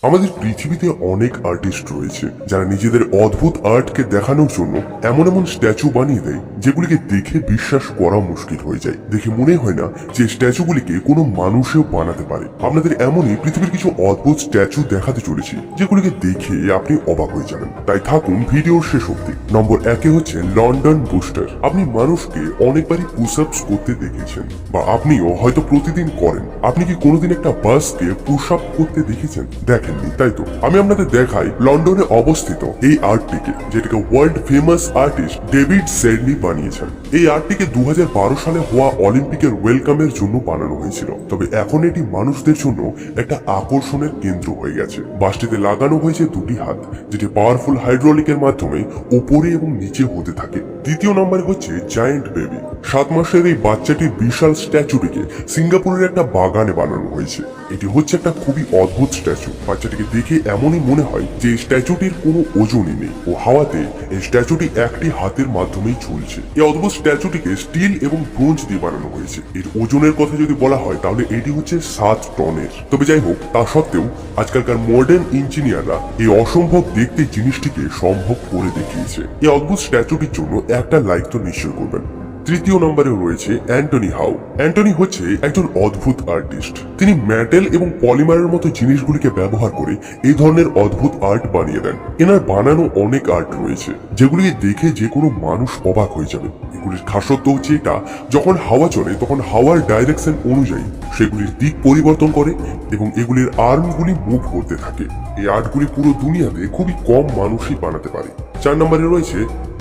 আমাদের পৃথিবীতে অনেক আর্টিস্ট রয়েছে যারা নিজেদের অদ্ভুত আর্টকে দেখানোর জন্য এমন এমন স্ট্যাচু বানিয়ে দেয় যেগুলিকে দেখে বিশ্বাস করা মুশকিল হয়ে যায়। দেখে মনে হয় না যে স্ট্যাচুগুলিকে কোনো মানুষেও বানাতে পারে। আপনাদের এমনই পৃথিবীর কিছু অদ্ভুত স্ট্যাচু দেখাতে চলেছি যেগুলিকে দেখে আপনি অবাক হয়ে যাবেন। তাই থাকুন ভিডিওর শেষ অবধি। নম্বর 1 হচ্ছে লন্ডন বুস্টার। আপনি মানুষকে অনেকবারই পুশ আপস করতে দেখেছেন বা আপনিও হয়তো প্রতিদিন করেন। আপনি কি কোনোদিন একটা বাসকে পুশ আপ করতে দেখেছেন? দেখেননি, তাই তো আমি আপনাদের দেখাই লন্ডনে অবস্থিত এই আর্টটিকে, যেটাকে world famous artist David Sydney বানিয়েছেন। এই আর্টটিকে 2012 সালে হওয়া অলিম্পিকের ওয়েলকামের জন্য বানানো হয়েছিল। তবে এখন এটি মানুষদের জন্য একটা আকর্ষণের কেন্দ্র হয়ে গেছে। বাসটিতে লাগানো হয়েছে দুটি হাত, যেটি পাওয়ারফুল হাইড্রোলিকের মাধ্যমে উপরে এবং নিচে হতে থাকে। দ্বিতীয় নম্বরে হচ্ছে জায়ান্ট বেবি। 7 মাসের এই বাচ্চাটির বিশাল স্ট্যাচুটিকে সিঙ্গাপুরের একটা বাগানে বানানো হয়েছে। এটি হচ্ছে একটা খুবই অদ্ভুত স্ট্যাচু। বাচ্চাটিকে দেখে এমনই মনে হয় যে স্ট্যাচুটির কোনো ওজনই নেই ও হাওয়াতে এই স্ট্যাচুটি একটি হাতের মাধ্যমেই ঝুলছে। এই অদ্ভুত স্ট্যাচুটিকে স্টিল এবং ব্রোঞ্জ দিয়ে বানানো হয়েছে। এর ওজনের কথা যদি বলা হয় তাহলে এটি হচ্ছে 7 টনের। তবে যাই হোক, তা সত্ত্বেও আজকালকার মডার্ন ইঞ্জিনিয়াররা এই অসম্ভব দেখতে জিনিসটিকে সম্ভব করে দেখিয়েছে। এই অদ্ভুত স্ট্যাচুটির জন্য একটা লাইক তো নিশ্চয় করবেন। তৃতীয় নম্বরে রয়েছে অ্যান্টনি হাউ। অ্যান্টনি হচ্ছে একজন অদ্ভুত আর্টিস্ট। তিনি মেটাল এবং পলিমারের মতো জিনিসগুলিকে ব্যবহার করে এই ধরনের অদ্ভুত আর্ট বানিয়ে দেন। এনার বানানো অনেক আর্ট রয়েছে যেগুলিকে দেখে যে কোনো মানুষ অবাক হয়ে যাবে। এগুলির খাসত্ব হচ্ছে এটা, যখন হাওয়া চলে তখন হাওয়ার ডাইরেকশন অনুযায়ী সেগুলির দিক পরিবর্তন করে এবং এগুলির আর্মগুলি মুভ করতে থাকে। এই আর্টগুলি পুরো দুনিয়াতে খুবই কম মানুষই বানাতে পারে। 4 নম্বরে রয়েছে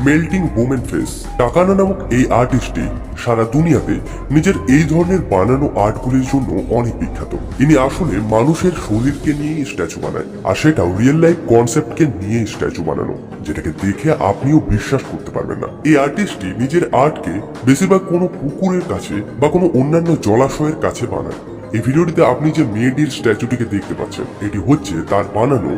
মেল্টিং বোমেন ফেস। টাকানা নামক এই আর্টিস্টটি সারা দুনিয়াতে নিজের এই ধরনের বানানো আর্টগুলির জন্য অনেক বিখ্যাত। ইনি আসলে মানুষের শরীরকে নিয়ে স্ট্যাচু বানায়, আর সেটাও রিয়েল লাইফ কনসেপ্টকে নিয়ে স্ট্যাচু বানানো, যেটাকে দেখে আপনিও বিশ্বাস করতে পারবেন না। এই আর্টিস্টটি নিজের আর্টকে বেশিরভাগ কোনো পুকুরের কাছে বা কোনো অন্যান্য জলাশয়ের কাছে বানায়। এই ভিডিওটিতে আপনি যে মেয়েটির স্ট্যাচুটিকে দেখতে পাচ্ছেন, এটি হচ্ছে তার বানানো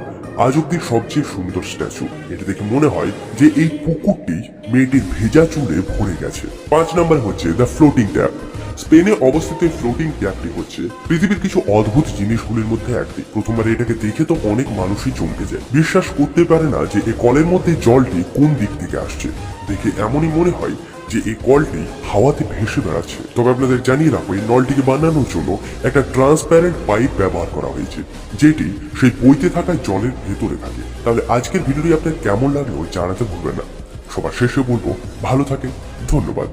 আজ অব্দি সবচেয়ে সুন্দর স্ট্যাচু। এটি দেখে মনে হয় যে এই পুকুরটি মেয়েটির ভেজা চুলে ভরে গেছে। 5 নম্বর হচ্ছে দ্য ফ্লোটিং ট্যাপ। স্পেনে অবস্থিত ফ্লোটিং ট্যাপটি হচ্ছে পৃথিবীর কিছু অদ্ভুত জিনিসগুলির মধ্যে একটি। প্রথমবার এটাকে দেখে তো অনেক মানুষই চমকে যায়, বিশ্বাস করতে পারে না যে এই কলের মধ্যে জলটি কোন দিক থেকে আসছে। দেখে এমনই মনে হয় যে এই কলটি হাওয়াতে ভেসে বেড়াচ্ছে। তবে আপনাদের জানিয়ে রাখবো, এই নলটিকে বানানোর জন্য একটা ট্রান্সপ্যারেন্ট পাইপ ব্যবহার করা হয়েছে, যেটি সেই বইতে থাকা জলের ভেতরে থাকে। তাহলে আজকের ভিডিওটি আপনার কেমন লাগলো জানাতে ভুলবেন না। সবার শেষে বলবো, ভালো থাকেন, ধন্যবাদ।